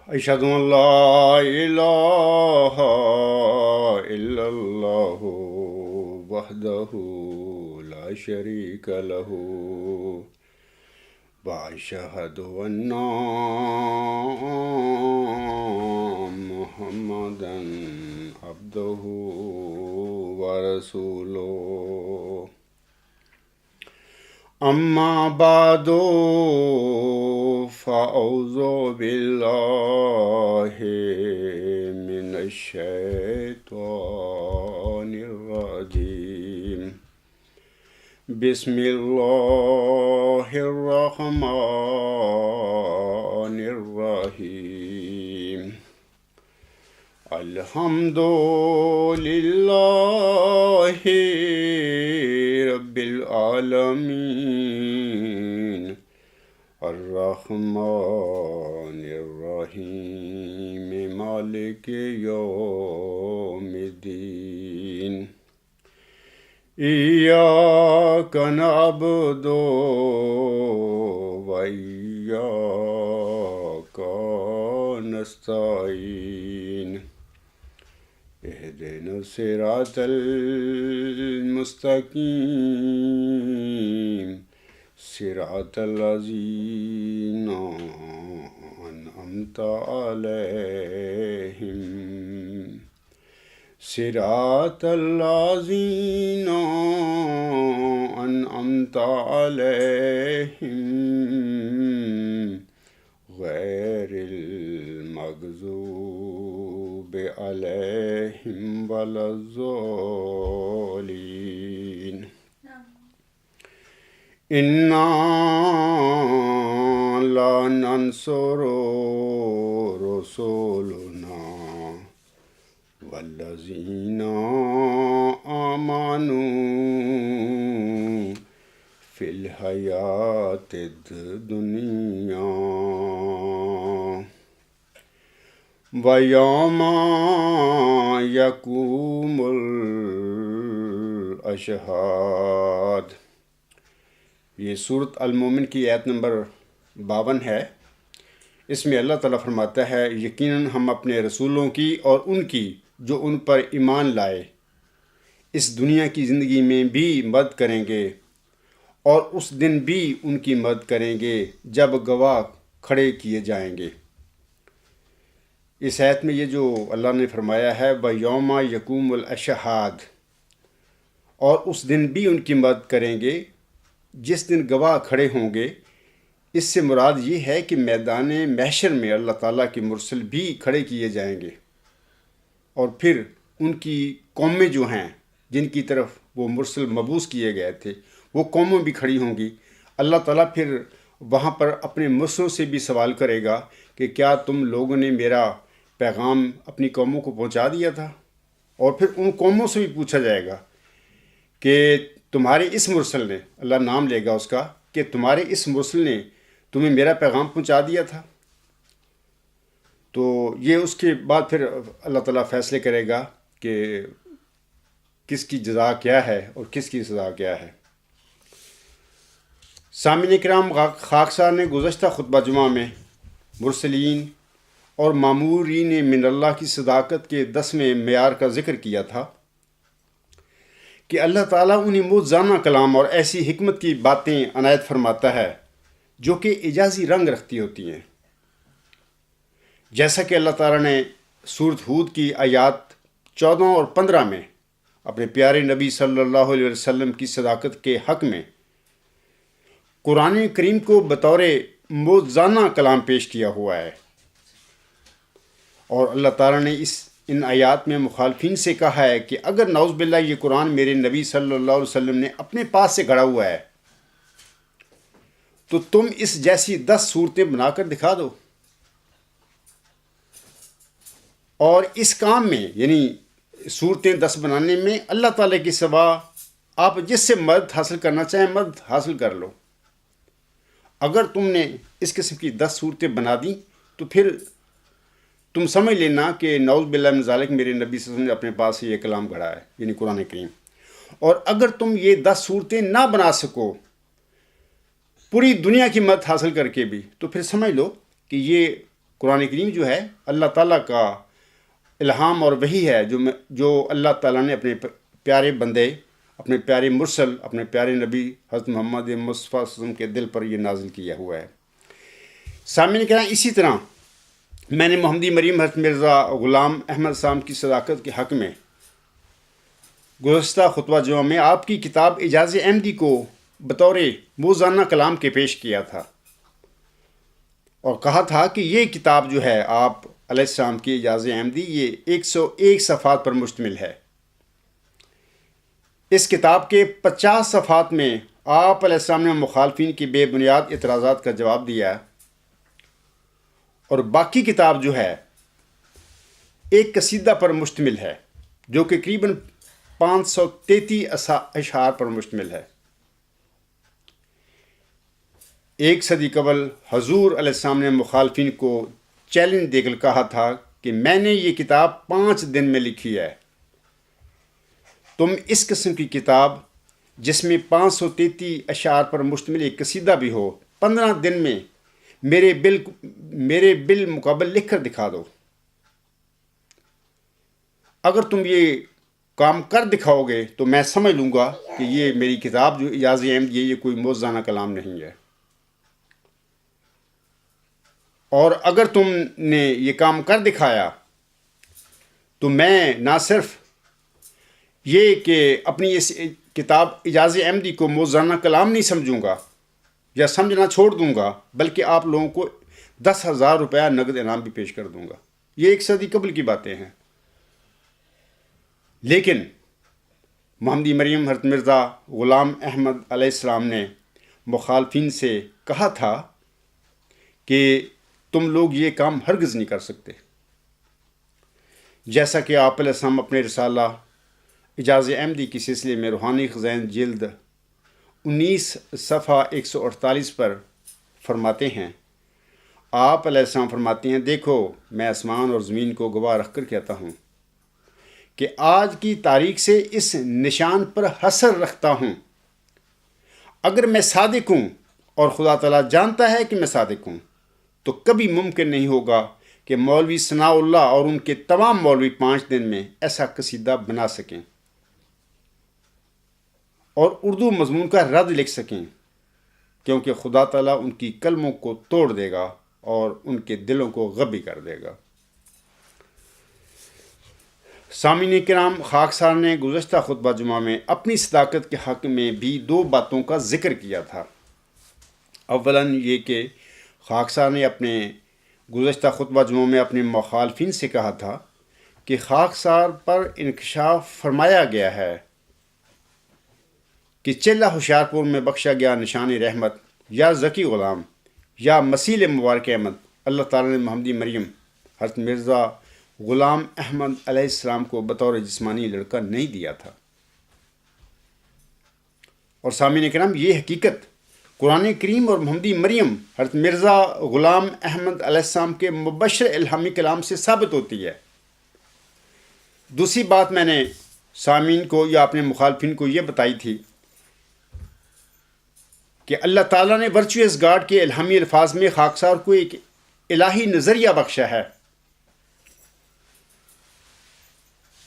أشهد أن لا إله إلا الله وحده لا شريك له وأشهد أن محمدا عبده ورسوله أما بعد فأعوذ بالله من الشيطان الرجيم بسم الله الرحمن الرحيم الحمد لله رب العالمين الرحمن الرحيم مالك يوم الدين إياك نعبد وإياك نستعين اهدنا الصراط المستقيم صراط الذين أنعمت عليهم صراط الذين أنعمت عليهم غير المغضوب عليهم ولا الضالين إنا لا ننصر رسولنا والذين آمنوا في الحياة الدنيا ويوم يقوم الأشهاد۔ یہ صورت المومن کی آیت نمبر 52 ہے۔ اس میں اللہ تعالیٰ فرماتا ہے یقیناً ہم اپنے رسولوں کی اور ان کی جو ان پر ایمان لائے اس دنیا کی زندگی میں بھی مدد کریں گے اور اس دن بھی ان کی مدد کریں گے جب گواہ کھڑے کیے جائیں گے۔ اس آیت میں یہ جو اللہ نے فرمایا ہے وَيَوْمَ يَقُومُ الْأَشْهَادُ، اور اس دن بھی ان کی مدد کریں گے جس دن گواہ کھڑے ہوں گے، اس سے مراد یہ ہے کہ میدان محشر میں اللہ تعالیٰ کے مرسل بھی کھڑے کیے جائیں گے اور پھر ان کی قومیں جو ہیں جن کی طرف وہ مرسل مبعوث کیے گئے تھے وہ قومیں بھی کھڑی ہوں گی۔ اللہ تعالیٰ پھر وہاں پر اپنے مرسلوں سے بھی سوال کرے گا کہ کیا تم لوگوں نے میرا پیغام اپنی قوموں کو پہنچا دیا تھا، اور پھر ان قوموں سے بھی پوچھا جائے گا کہ تمہارے اس مرسل نے، اللہ نام لے گا اس کا، کہ تمہارے اس مرسل نے تمہیں میرا پیغام پہنچا دیا تھا۔ تو یہ اس کے بعد پھر اللہ تعالیٰ فیصلے کرے گا کہ کس کی جزا کیا ہے اور کس کی سزا کیا ہے۔ سامعین کرام، خاکسار نے گزشتہ خطبہ جمعہ میں مرسلین اور مامورین من اللہ کی صداقت کے 10ویں معیار کا ذکر کیا تھا کہ اللہ تعالیٰ انہیں موزانہ کلام اور ایسی حکمت کی باتیں عنایت فرماتا ہے جو کہ اعجازی رنگ رکھتی ہوتی ہیں، جیسا کہ اللہ تعالیٰ نے سورۃ ہود کی آیات 14 اور 15 میں اپنے پیارے نبی صلی اللہ علیہ وسلم کی صداقت کے حق میں قرآن کریم کو بطور موزانہ کلام پیش کیا ہوا ہے، اور اللہ تعالیٰ نے ان آیات میں مخالفین سے کہا ہے کہ اگر نعوذ باللہ یہ قرآن میرے نبی صلی اللہ علیہ وسلم نے اپنے پاس سے گھڑا ہوا ہے تو تم اس جیسی 10 صورتیں بنا کر دکھا دو، اور اس کام میں یعنی صورتیں 10 بنانے میں اللہ تعالیٰ کے سوا آپ جس سے مدد حاصل کرنا چاہیں مدد حاصل کر لو۔ اگر تم نے اس قسم کی 10 صورتیں بنا دیں تو پھر تم سمجھ لینا کہ نعوذ باللہ من ذالک میرے نبی صلی اللہ علیہ وسلم نے اپنے پاس سے یہ کلام گھڑا ہے، یعنی قرآن کریم۔ اور اگر تم یہ 10 صورتیں نہ بنا سکو پوری دنیا کی مدد حاصل کر کے بھی، تو پھر سمجھ لو کہ یہ قرآن کریم جو ہے اللہ تعالیٰ کا الہام اور وحی ہے جو اللہ تعالیٰ نے اپنے پیارے بندے، اپنے پیارے مرسل، اپنے پیارے نبی حضرت محمد مصطفیٰ صلی اللہ علیہ وسلم کے دل پر یہ نازل کیا ہوا ہے۔ سامعین کرام، اسی طرح میں نے محمدی مریم حضرت مرزا غلام احمد صاحب کی صداقت کے حق میں گزشتہ خطبہ جمعہ میں آپ کی کتاب اعجاز احمدی کو بطور موزانہ کلام کے پیش کیا تھا اور کہا تھا کہ یہ کتاب جو ہے آپ علیہ السلام کی اعجاز احمدی، یہ 101 صفحات پر مشتمل ہے۔ اس کتاب کے 50 صفحات میں آپ علیہ السلام نے مخالفین کی بے بنیاد اعتراضات کا جواب دیا، اور باقی کتاب جو ہے ایک قصیدہ پر مشتمل ہے جو کہ قریباً 533 اشعار پر مشتمل ہے۔ 1 صدی قبل حضور علیہ السلام نے مخالفین کو چیلنج دے کر کہا تھا کہ میں نے یہ کتاب 5 دن میں لکھی ہے، تم اس قسم کی کتاب جس میں 533 اشعار پر مشتمل ایک قصیدہ بھی ہو 15 دن میں میرے بالمقابل لکھ کر دکھا دو۔ اگر تم یہ کام کر دکھاؤ گے تو میں سمجھ لوں گا کہ یہ میری کتاب جو اعجاز احمدی یہ کوئی موزانہ کلام نہیں ہے، اور اگر تم نے یہ کام کر دکھایا تو میں نہ صرف یہ کہ اپنی اس کتاب اعجاز احمدی کو موزانہ کلام نہیں سمجھوں گا یا سمجھنا چھوڑ دوں گا، بلکہ آپ لوگوں کو 10,000 روپیہ نقد انعام بھی پیش کر دوں گا۔ یہ 1 صدی قبل کی باتیں ہیں۔ لیکن محمدی مریم حضرت مرزا غلام احمد علیہ السلام نے مخالفین سے کہا تھا کہ تم لوگ یہ کام ہرگز نہیں کر سکتے، جیسا کہ آپ علیہ السلام اپنے رسالہ اعجاز احمدی کی سلسلے میں روحانی خزائن جلد 19 صفحہ 148 پر فرماتے ہیں۔ آپ علیہ السلام فرماتے ہیں، دیکھو میں آسمان اور زمین کو گواہ رکھ کر کہتا ہوں کہ آج کی تاریخ سے اس نشان پر حسر رکھتا ہوں، اگر میں صادق ہوں اور خدا تعالیٰ جانتا ہے کہ میں صادق ہوں تو کبھی ممکن نہیں ہوگا کہ مولوی ثناء اللہ اور ان کے تمام مولوی 5 دن میں ایسا قصیدہ بنا سکیں اور اردو مضمون کا رد لکھ سکیں، کیونکہ خدا تعالیٰ ان کی کلموں کو توڑ دے گا اور ان کے دلوں کو غبی کر دے گا۔ سامعین کرام، خاکسار نے گزشتہ خطبہ جمعہ میں اپنی صداقت کے حق میں بھی 2 باتوں کا ذکر کیا تھا۔ اولاً یہ کہ خاکسار نے اپنے گزشتہ خطبہ جمعہ میں اپنے مخالفین سے کہا تھا کہ خاکسار پر انکشاف فرمایا گیا ہے کہ چلہ ہوشیارپور میں بخشا گیا نشان رحمت یا ذکی غلام یا مسیل مبارک احمد اللہ تعالیٰ نے محمدی مریم حضرت مرزا غلام احمد علیہ السلام کو بطور جسمانی لڑکا نہیں دیا تھا۔ اور سامعین کرام، یہ حقیقت قرآن کریم اور محمدی مریم حضرت مرزا غلام احمد علیہ السلام کے مبشر الہامی کلام سے ثابت ہوتی ہے۔ دوسری بات میں نے سامعین کو یا اپنے مخالفین کو یہ بتائی تھی کہ اللہ تعالیٰ نے ورچوئس گاڈ کے الہامی الفاظ میں خاکسار کو ایک الہی نظریہ بخشا ہے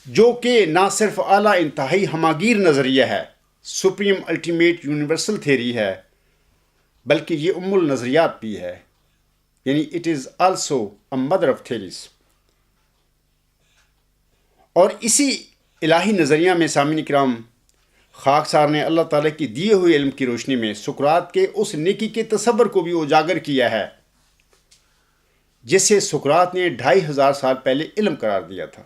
جو کہ نہ صرف اعلیٰ انتہائی ہماگیر نظریہ ہے، سپریم الٹیمیٹ یونیورسل تھیری ہے، بلکہ یہ النظریات بھی ہے، یعنی it is also a mother of theories. اور اسی الہی نظریہ میں سامعین کرام، خاکسار نے اللہ تعالیٰ کی دیے ہوئے علم کی روشنی میں سقراط کے اس نیکی کے تصور کو بھی اجاگر کیا ہے جسے سقراط نے 2500 سال پہلے علم قرار دیا تھا۔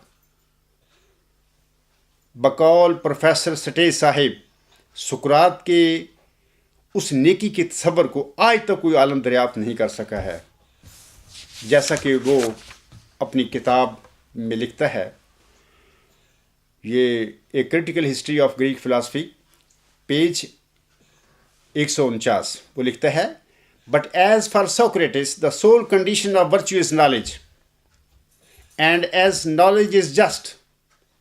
بقول پروفیسر سٹیج صاحب، سقراط کے اس نیکی کے تصور کو آج تک کوئی عالم دریافت نہیں کر سکا ہے، جیسا کہ وہ اپنی کتاب میں لکھتا ہے۔ یہ ایک critical history of Greek philosophy, page 149، وہ لکھتا ہے، but as far Socrates the civil condition of virtue is knowledge, and as knowledge is just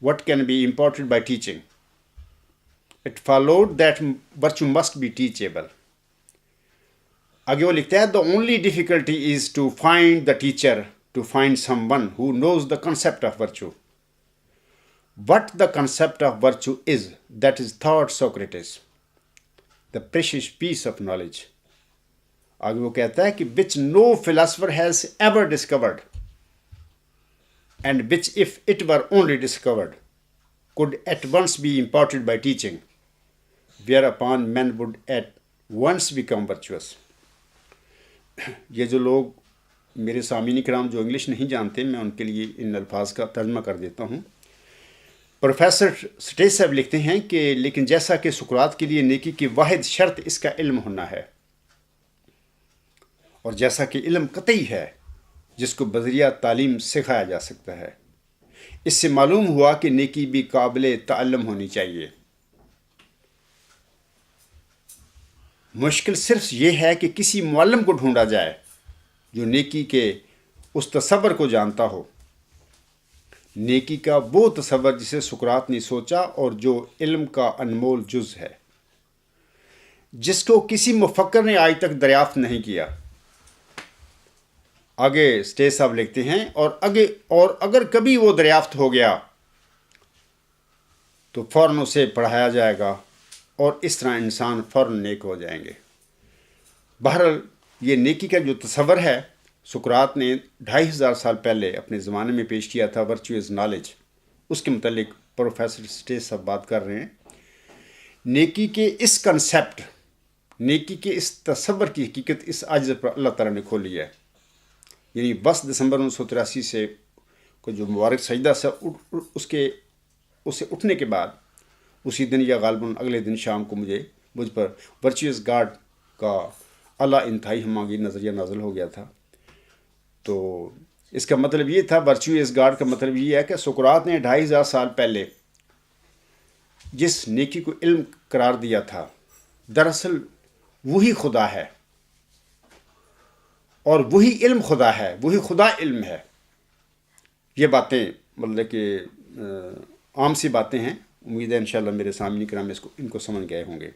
what can be imparted by teaching, it followed that virtue must be teachable. آگے وہ لکھتا ہے the only difficulty is to find the teacher, to find someone who knows the concept of virtue. What the concept of virtue is, that is thought Socrates, the precious piece of knowledge. آگے وہ کہتا ہے کہ which no philosopher has ever discovered, and which if it were only discovered could at once be imparted by teaching, whereupon men would at once become virtuous. یہ جو لوگ میرے سامعین کرام جو انگلش نہیں جانتے، میں ان کے لیے ان الفاظ کا ترجمہ کر دیتا ہوں. پروفیسر سٹیج صاحب لکھتے ہیں کہ لیکن جیسا کہ سقراط کے لیے نیکی کی واحد شرط اس کا علم ہونا ہے، اور جیسا کہ علم قطعی ہے جس کو بذریعہ تعلیم سکھایا جا سکتا ہے، اس سے معلوم ہوا کہ نیکی بھی قابل تعلم ہونی چاہیے. مشکل صرف یہ ہے کہ کسی معلم کو ڈھونڈا جائے جو نیکی کے اس تصور کو جانتا ہو، نیکی کا وہ تصور جسے سقراط نے سوچا اور جو علم کا انمول جز ہے، جس کو کسی مفکر نے آج تک دریافت نہیں کیا. آگے سٹیج صاحب لکھتے ہیں اور اگر کبھی وہ دریافت ہو گیا تو فوراً اسے پڑھایا جائے گا اور اس طرح انسان فوراً نیک ہو جائیں گے. بہرحال یہ نیکی کا جو تصور ہے سقراط نے 2500 سال پہلے اپنے زمانے میں پیش کیا تھا، ورچو از نالج، اس کے متعلق پروفیسر سٹیج صاحب بات کر رہے ہیں. نیکی کے اس کنسیپٹ، نیکی کے اس تصور کی حقیقت اس عجز پر اللہ تعالیٰ نے کھولی ہے. یعنی 10 دسمبر 1983 سے کو جو مبارک سجدہ سے اسے اٹھنے کے بعد اسی دن یا غالباً اگلے دن شام کو مجھ پر ورچوئس گاڈ کا اعلیٰ انتہائی ہمانگی نظریہ نازل ہو گیا تھا. تو اس کا مطلب یہ تھا، ورچوئس گاڈ کا مطلب یہ ہے کہ سقراط نے 2500 سال پہلے جس نیکی کو علم قرار دیا تھا، دراصل وہی خدا ہے اور وہی علم خدا ہے، وہی خدا علم ہے. یہ باتیں مطلب کہ عام سی باتیں ہیں. امید ہے انشاءاللہ میرے سامنے کرام ان کو سمجھ گئے ہوں گے.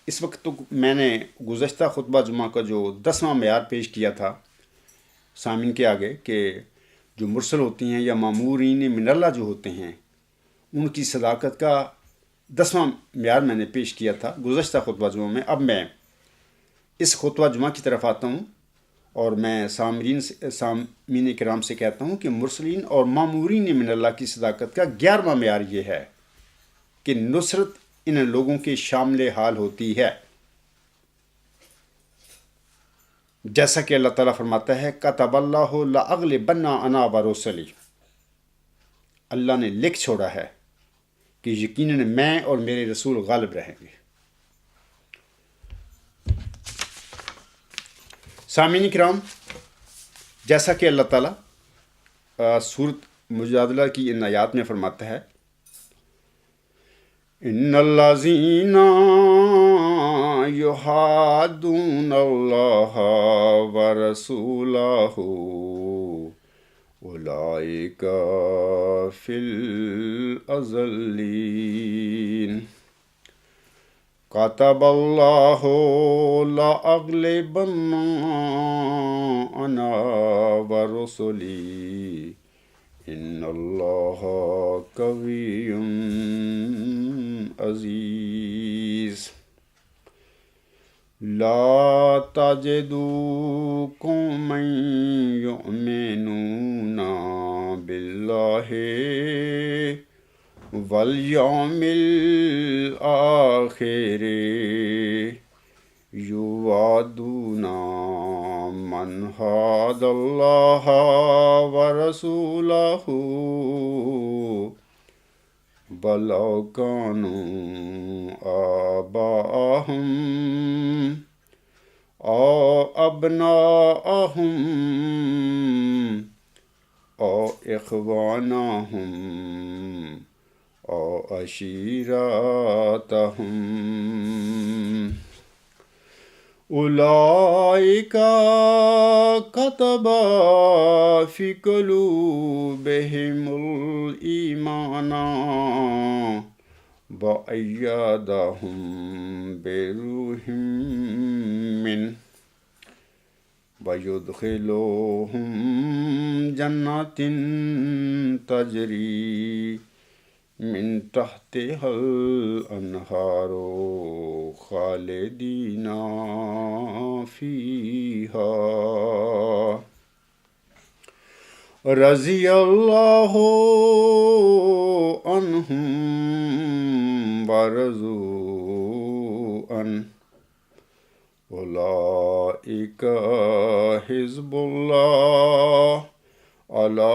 اس وقت تو میں نے گزشتہ خطبہ جمعہ کا جو 10واں معیار پیش کیا تھا سامعین کے آگے، کہ جو مرسل ہوتی ہیں یا مامورین من اللہ جو ہوتے ہیں ان کی صداقت کا 10واں معیار میں نے پیش کیا تھا گزشتہ خطبہ جمعہ میں. اب میں اس خطبہ جمعہ کی طرف آتا ہوں اور میں سامعین کرام سے کہتا ہوں کہ مرسلین اور مامورین من اللہ کی صداقت کا 11واں معیار یہ ہے کہ نصرت ان لوگوں کے شامل حال ہوتی ہے. جیسا کہ اللہ تعالیٰ فرماتا ہے کتب اللہ لأغلبن انا ورسلی، اللہ نے لکھ چھوڑا ہے کہ یقیناً میں اور میرے رسول غالب رہیں گے. سامعین کرام، جیسا کہ اللہ تعالیٰ سورۃ مجادلہ کی ان آیات میں فرماتا ہے، ان الذین یحادون اللہ ورسولہ اولئک فی الاذلین. کتب اللہ لأغلبن انا ورسلی ان اللہ قوی عزیز. لا تجد قوما یؤمنون باللہ والیوم الآخر یوادون من حاد اللہ ورسولہ ولو كانوا آباءهم أو أبناءهم أو إخوانهم أو عشيرتهم أولئك كتب في قلوبهم الإيمان وأيدهم بروح منه. وَيُدْخِلُهُمْ جَنَّاتٍ تَجْرِي مِن تَحْتِهَا الْأَنْهَارُ خَالِدِينَ فِيهَا رضی اللہ عنہم ورضوا عنہ اولئک حزب اللہ الا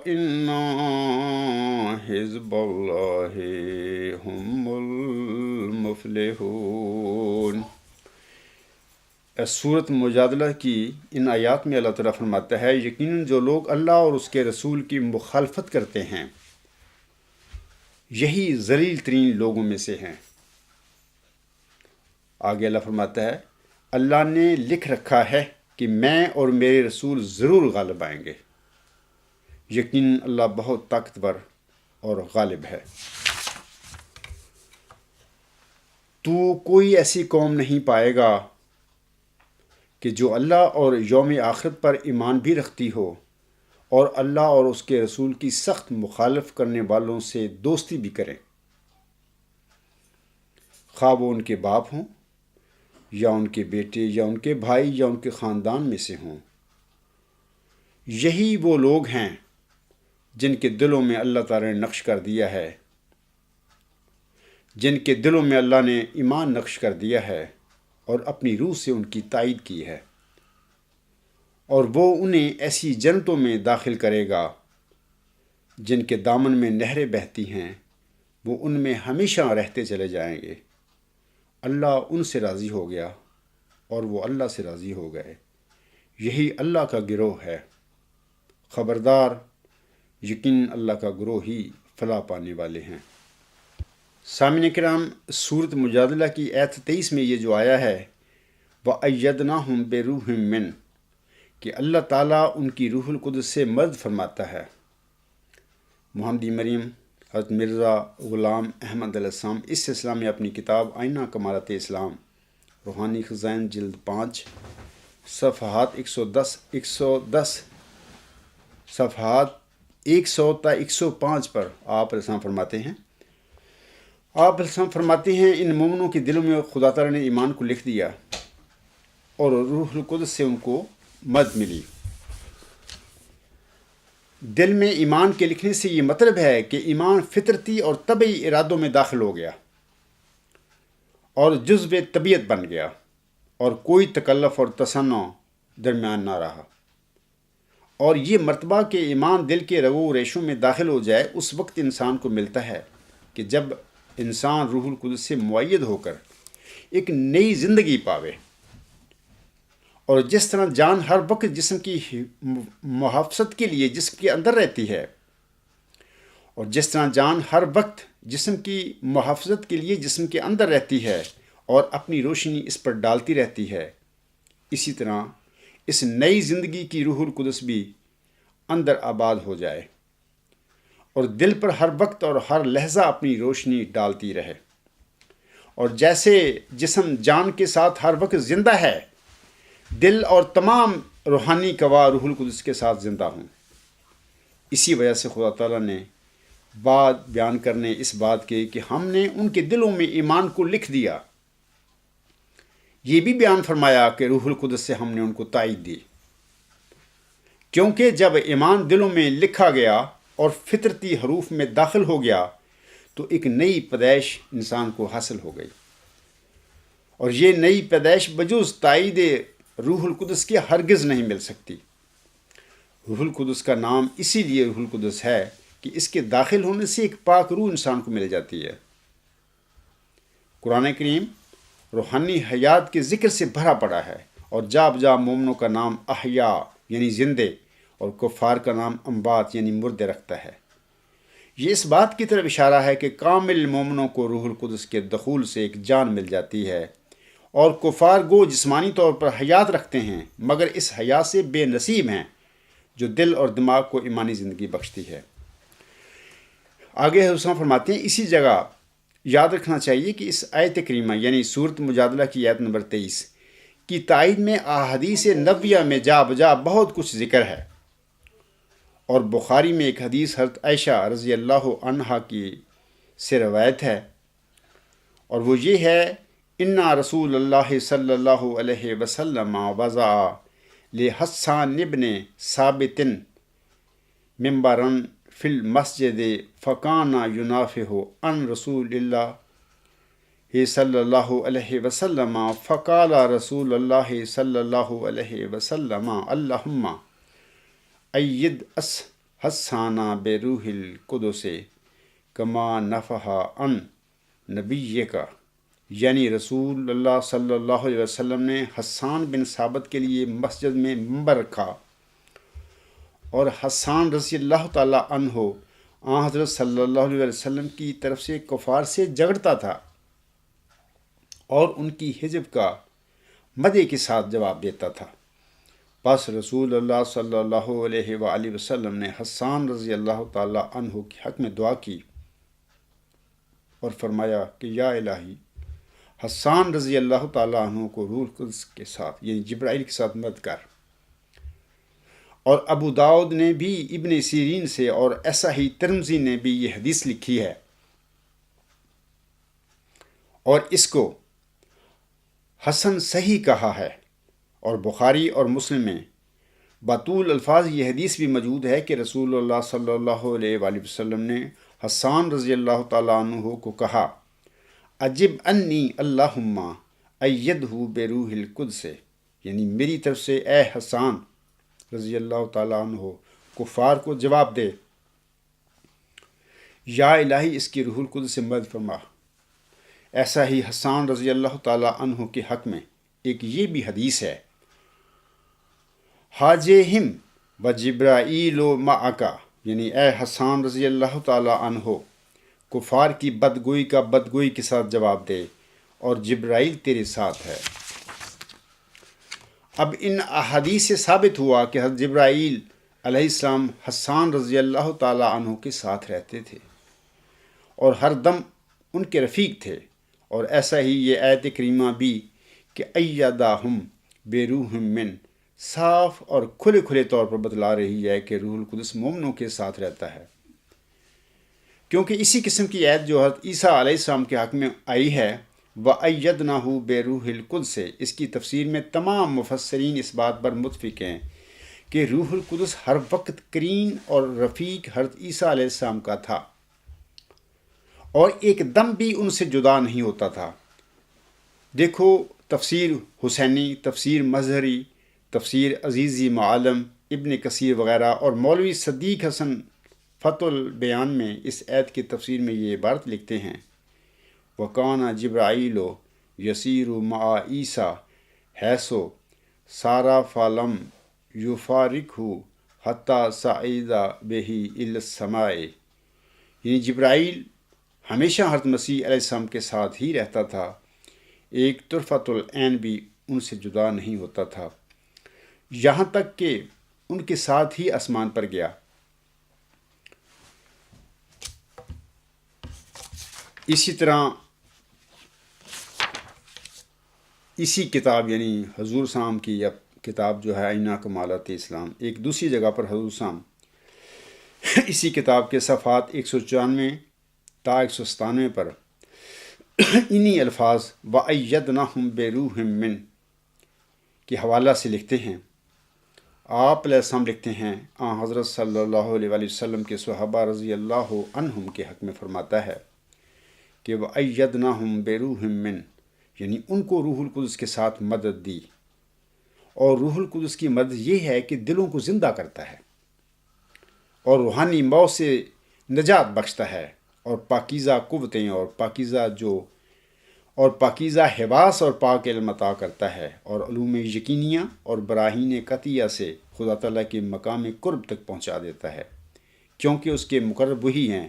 ان حزب اللہ هم المفلحون۔ سورۃ مجادلہ کی ان آیات میں اللہ تعالیٰ فرماتا ہے یقیناً جو لوگ اللہ اور اس کے رسول کی مخالفت کرتے ہیں یہی ذلیل ترین لوگوں میں سے ہیں۔ آگے اللہ فرماتا ہے اللہ نے لکھ رکھا ہے کہ میں اور میرے رسول ضرور غالب آئیں گے، یقیناً اللہ بہت طاقتور اور غالب ہے۔ تو کوئی ایسی قوم نہیں پائے گا کہ جو اللہ اور یوم آخرت پر ایمان بھی رکھتی ہو اور اللہ اور اس کے رسول کی سخت مخالف کرنے والوں سے دوستی بھی کریں، خواہ وہ ان کے باپ ہوں یا ان کے بیٹے یا ان کے بھائی یا ان کے خاندان میں سے ہوں۔ یہی وہ لوگ ہیں جن کے دلوں میں اللہ تعالی نے نقش کر دیا ہے، جن کے دلوں میں اللہ نے ایمان نقش کر دیا ہے اور اپنی روح سے ان کی تائید کی ہے، اور وہ انہیں ایسی جنتوں میں داخل کرے گا جن کے دامن میں نہریں بہتی ہیں، وہ ان میں ہمیشہ رہتے چلے جائیں گے۔ اللہ ان سے راضی ہو گیا اور وہ اللہ سے راضی ہو گئے، یہی اللہ کا گروہ ہے۔ خبردار، یقین اللہ کا گروہ ہی فلاح پانے والے ہیں۔ سامعین کرام، سورۃ مجادلہ کی آیت 23 میں یہ جو آیا ہے وَأَيَّدْنَاهُمْ بِرُوحٍ مِّنْ، کہ اللہ تعالیٰ ان کی روح القدس سے مدد فرماتا ہے۔ محمدی مریم حضرت مرزا غلام احمد علیہ السلام اس سلسلہ میں اپنی کتاب آئینہ کمالات اسلام روحانی خزائن جلد 5 صفحات 110 صفحات 100 تا 105 پر آپ علیہ السلام فرماتے ہیں ان مومنوں کے دلوں میں خدا تعالیٰ نے ایمان کو لکھ دیا اور روح القدس سے ان کو مدد ملی۔ دل میں ایمان کے لکھنے سے یہ مطلب ہے کہ ایمان فطرتی اور طبعی ارادوں میں داخل ہو گیا اور جزو طبیعت بن گیا اور کوئی تکلف اور تصنع درمیان نہ رہا۔ اور یہ مرتبہ کہ ایمان دل کے رگو و ریشوں میں داخل ہو جائے اس وقت انسان کو ملتا ہے کہ جب انسان روح القدس سے معید ہو کر ایک نئی زندگی پاوے، اور جس طرح جان ہر وقت جسم کی محافظت کے لیے جسم کے اندر رہتی ہے، اور جس طرح جان ہر وقت جسم کی محافظت کے لیے جسم کے اندر رہتی ہے اور اپنی روشنی اس پر ڈالتی رہتی ہے، اسی طرح اس نئی زندگی کی روح القدس بھی اندر آباد ہو جائے اور دل پر ہر وقت اور ہر لحظہ اپنی روشنی ڈالتی رہے، اور جیسے جسم جان کے ساتھ ہر وقت زندہ ہے، دل اور تمام روحانی قوا روح القدس کے ساتھ زندہ ہوں۔ اسی وجہ سے خدا تعالیٰ نے بات بیان کرنے اس بات کے کہ ہم نے ان کے دلوں میں ایمان کو لکھ دیا، یہ بھی بیان فرمایا کہ روح القدس سے ہم نے ان کو تائید دی، کیونکہ جب ایمان دلوں میں لکھا گیا اور فطرتی حروف میں داخل ہو گیا تو ایک نئی پیدائش انسان کو حاصل ہو گئی، اور یہ نئی پیدائش بجز تائید روح القدس کی ہرگز نہیں مل سکتی۔ روح القدس کا نام اسی لیے روح القدس ہے کہ اس کے داخل ہونے سے ایک پاک روح انسان کو مل جاتی ہے۔ قرآن کریم روحانی حیات کے ذکر سے بھرا پڑا ہے، اور جا بجا مومنوں کا نام احیاء یعنی زندے اور کفار کا نام اموات یعنی مردے رکھتا ہے۔ یہ اس بات کی طرف اشارہ ہے کہ کامل مومنوں کو روح القدس کے دخول سے ایک جان مل جاتی ہے، اور کفار گو جسمانی طور پر حیات رکھتے ہیں مگر اس حیات سے بے نصیب ہیں جو دل اور دماغ کو ایمانی زندگی بخشتی ہے۔ آگے حضرت فرماتے ہیں اسی جگہ یاد رکھنا چاہیے کہ اس آیت کریمہ یعنی سورۃ مجادلہ کی آیت نمبر 23 کی تائید میں احادیث نبویہ میں جا بجا بہت کچھ ذکر ہے، اور بخاری میں ایک حدیث حضرت عائشہ رضی اللہ عنہا کی سے روایت ہے، اور وہ یہ ہے: انا رسول اللہ صلی اللہ علیہ وسلم وضع لحسان ابن ثابت ممبرا فی المسجد فکان ینافح عن رسول اللہ صلی اللہ علیہ وسلم فقال رسول اللہ صلی اللہ علیہ وسلم اللہم اید حسان بروح القدس کما نفح عن نبیک، یعنی رسول اللہ صلی اللہ علیہ وسلم نے حسان بن ثابت کے لیے مسجد میں منبر رکھا، اور حسان رضی اللہ تعالیٰ عنہ آن حضرت صلی اللہ علیہ وسلم کی طرف سے کفار سے جھگڑتا تھا اور ان کی حزب کا مدح کے ساتھ جواب دیتا تھا۔ پس رسول اللہ صلی اللہ علیہ وآلہ وسلم نے حسان رضی اللہ تعالیٰ عنہ کے حق میں دعا کی اور فرمایا کہ یا الہی، حسان رضی اللہ تعالیٰ عنہ کو روح القدس کے ساتھ یعنی جبرائیل کے ساتھ مدد کر۔ اور ابو داؤد نے بھی ابن سیرین سے، اور ایسا ہی ترمذی نے بھی یہ حدیث لکھی ہے، اور اس کو حسن صحیح کہا ہے۔ اور بخاری اور مسلم میں بطول الفاظ یہ حدیث بھی موجود ہے کہ رسول اللہ صلی اللہ علیہ وآلہ وسلم نے حسان رضی اللہ تعالیٰ عنہ کو کہا: عجب انی اللہم ایدہ بروح القدس، یعنی میری طرف سے اے حسان رضی اللہ تعالیٰ عنہ کفار کو جواب دے، یا الہی اس کی روح القدس سے مدد فرما۔ ایسا ہی حسان رضی اللہ تعالیٰ عنہ کے حق میں ایک یہ بھی حدیث ہے: حاجہم و جبرائیل معک، یعنی اے حسان رضی اللہ تعالیٰ عنہ کفار کی بدگوئی کا بدگوئی کے ساتھ جواب دے، اور جبرائیل تیرے ساتھ ہے۔ اب ان احادیث سے ثابت ہوا کہ حضرت جبرائیل علیہ السلام حسان رضی اللہ تعالیٰ عنہ کے ساتھ رہتے تھے اور ہر دم ان کے رفیق تھے، اور ایسا ہی یہ آیت کریمہ بھی کہ ایدہم بروح من صاف اور کھلے کھلے طور پر بتلا رہی ہے کہ روح القدس مومنوں کے ساتھ رہتا ہے، کیونکہ اسی قسم کی آیت جو حضرت عیسیٰ علیہ السلام کے حق میں آئی ہے وَأَيَّدْنَاهُ بِرُوحِ الْقُدْسِ، اس کی تفسیر میں تمام مفسرین اس بات پر متفق ہیں کہ روح القدس ہر وقت قرین اور رفیق حضرت عیسیٰ علیہ السلام کا تھا، اور ایک دم بھی ان سے جدا نہیں ہوتا تھا۔ دیکھو تفسیر حسینی، تفسیر مظہری، تفسیر عزیزی معالم، ابن کثیر وغیرہ، اور مولوی صدیق حسن فتح البیان میں اس آیت کی تفسیر میں یہ عبارت لکھتے ہیں: وَكَانَ جِبْرَائِيلُ يَسِيرُ مَعَ عِيسَىٰ حَيْثُ سَارَ فَلَمْ يُفَارِقْهُ حَتَّىٰ صَعِدَ بِهِ إِلَى السَّمَاءِ، یعنی جبرائیل ہمیشہ حضرت مسیح علیہ السلام کے ساتھ ہی رہتا تھا، ایک طرفۃ العین بھی ان سے جدا نہیں ہوتا تھا، یہاں تک کہ ان کے ساتھ ہی آسمان پر گیا۔ اسی طرح اسی کتاب یعنی حضور صاحب کی کتاب جو ہے آئینہ کمالات اسلام، ایک دوسری جگہ پر حضور صاحب اسی کتاب کے صفحات 194 تا 197 پر انہی الفاظ وَأَيَّدْنَاهُمْ بِرُوحٍ مِّنْ کے حوالہ سے لکھتے ہیں۔ آپ علیہ السلام لکھتے ہیں: حضرت صلی اللہ علیہ وآلہ وسلم کے صحابہ رضی اللہ عنہم کے حق میں فرماتا ہے کہ وَأَيَّدْنَاهُمْ بِرُوحٍ مِّنْ، یعنی ان کو روح القدس کے ساتھ مدد دی، اور روح القدس کی مدد یہ ہے کہ دلوں کو زندہ کرتا ہے اور روحانی موت سے نجات بخشتا ہے، اور پاکیزہ قوتیں اور پاکیزہ حواس اور پاک علم عطا کرتا ہے، اور علوم یقینیہ اور براہین قطعیہ سے خدا تعالیٰ کے مقام قرب تک پہنچا دیتا ہے، کیونکہ اس کے مقرب وہی ہیں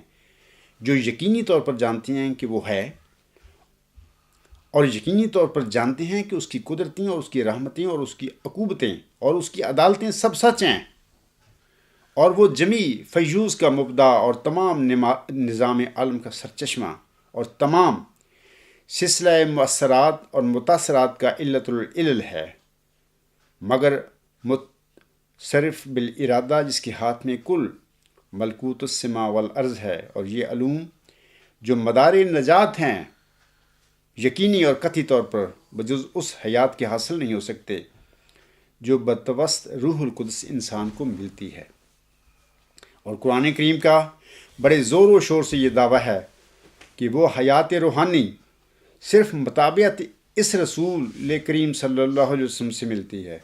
جو یقینی طور پر جانتے ہیں کہ وہ ہے، اور یقینی طور پر جانتے ہیں کہ اس کی قدرتیں اور اس کی رحمتیں اور اس کی عقوبتیں اور اس کی عدالتیں سب سچ ہیں، اور وہ جمیع فیوز کا مبدع اور تمام نظام عالم کا سرچشمہ اور تمام سلسلہ مؤثرات اور متاثرات کا علت العلل ہے، مگر متصرف بالارادہ جس کے ہاتھ میں کل ملکوت السماء والارض ہے، اور یہ علوم جو مدار نجات ہیں یقینی اور قطعی طور پر بجز اس حیات کے حاصل نہیں ہو سکتے جو بتوسط روح القدس انسان کو ملتی ہے۔ اور قرآن کریم کا بڑے زور و شور سے یہ دعویٰ ہے کہ وہ حیات روحانی صرف مطابعت اس رسول کریم صلی اللہ علیہ وسلم سے ملتی ہے،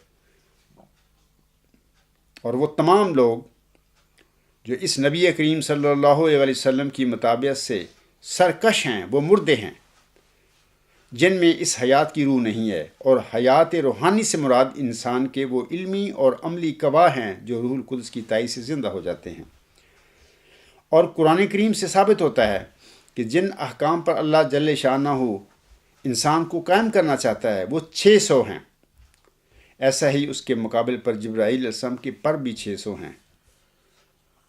اور وہ تمام لوگ جو اس نبی کریم صلی اللہ علیہ وسلم کی مطابعت سے سرکش ہیں وہ مردے ہیں جن میں اس حیات کی روح نہیں ہے، اور حیات روحانی سے مراد انسان کے وہ علمی اور عملی گواہ ہیں جو روح القدس کی تائید سے زندہ ہو جاتے ہیں۔ اور قرآن کریم سے ثابت ہوتا ہے کہ جن احکام پر اللہ جل شانہ انسان کو قائم کرنا چاہتا ہے وہ 600 ہیں، ایسا ہی اس کے مقابل پر جبرائیل علیہ السلام کے پر بھی 600 ہیں،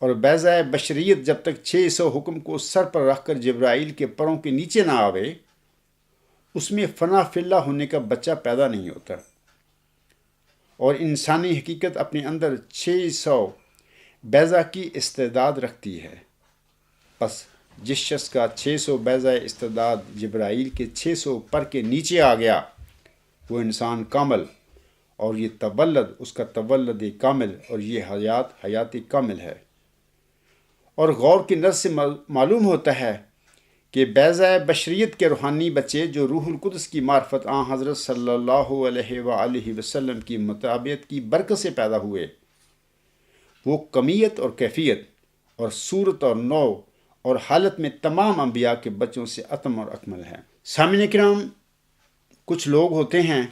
اور بیضۂ بشریت جب تک 600 حکم کو سر پر رکھ کر جبرائیل کے پروں کے نیچے نہ آوے اس میں فنا فی اللہ ہونے کا بچہ پیدا نہیں ہوتا، اور انسانی حقیقت اپنے اندر 600 بیضہ کی استعداد رکھتی ہے۔ بس جس شخص کا 600 بیضہ استعداد جبرائیل کے 600 پر کے نیچے آ گیا وہ انسان کامل، اور یہ تولد اس کا تولد کامل، اور یہ حیات کامل ہے۔ اور غور کی نظر سے معلوم ہوتا ہے کہ بیضۂ بشریت کے روحانی بچے جو روح القدس کی معرفت حضرت صلی اللہ علیہ وآلہ وسلم کی مطابعت کی برکت سے پیدا ہوئے، وہ کمیت اور کیفیت اور صورت اور نوع اور حالت میں تمام انبیاء کے بچوں سے اتم اور اکمل ہیں۔ سامعین کرام، کچھ لوگ ہوتے ہیں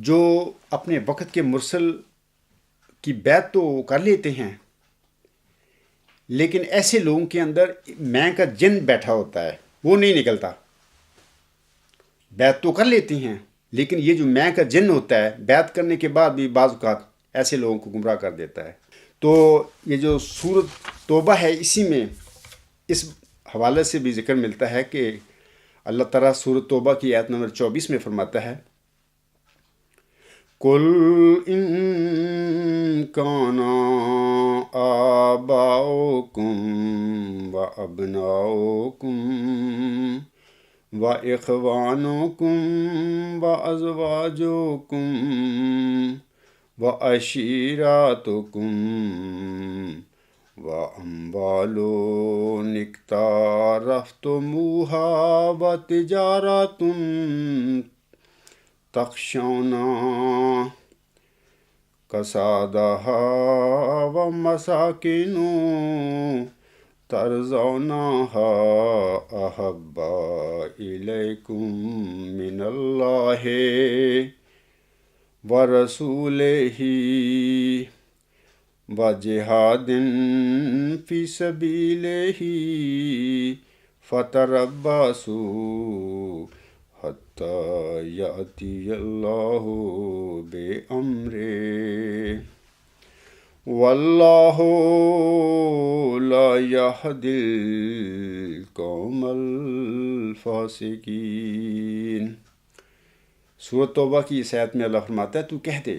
جو اپنے وقت کے مرسل کی بیعت تو کر لیتے ہیں، لیکن ایسے لوگوں کے اندر میں کا جن بیٹھا ہوتا ہے، وہ نہیں نکلتا۔ بیعت تو کر لیتے ہیں لیکن یہ جو میں کا جن ہوتا ہے بیعت کرنے کے بعد بھی بعض اوقات ایسے لوگوں کو گمراہ کر دیتا ہے۔ تو یہ جو سورۃ توبہ ہے اسی میں اس حوالے سے بھی ذکر ملتا ہے کہ اللہ تعالیٰ سورۃ توبہ کی آیت نمبر 24 میں فرماتا ہے، قُلْ إِن كَانَ آبَاؤُكُمْ وَأَبْنَاؤُكُمْ وَإِخْوَانُكُمْ وَأَزْوَاجُكُمْ وَعَشِيرَتُكُمْ وَأَمْوَالٌ اقْتَرَفْتُمُوهَا وَتِجَارَةٌ تخشون کسادها ومساکن ترضونها احب الیکم من اللہ ورسولہ وجہاد فی سبیلہ فتربصوا حتی یأتی اللہ بأمرہ واللہ لا یہدی القوم الفاسقین۔ سورۃ توبہ کی اس آیت میں اللہ فرماتا ہے تو کہہ دے،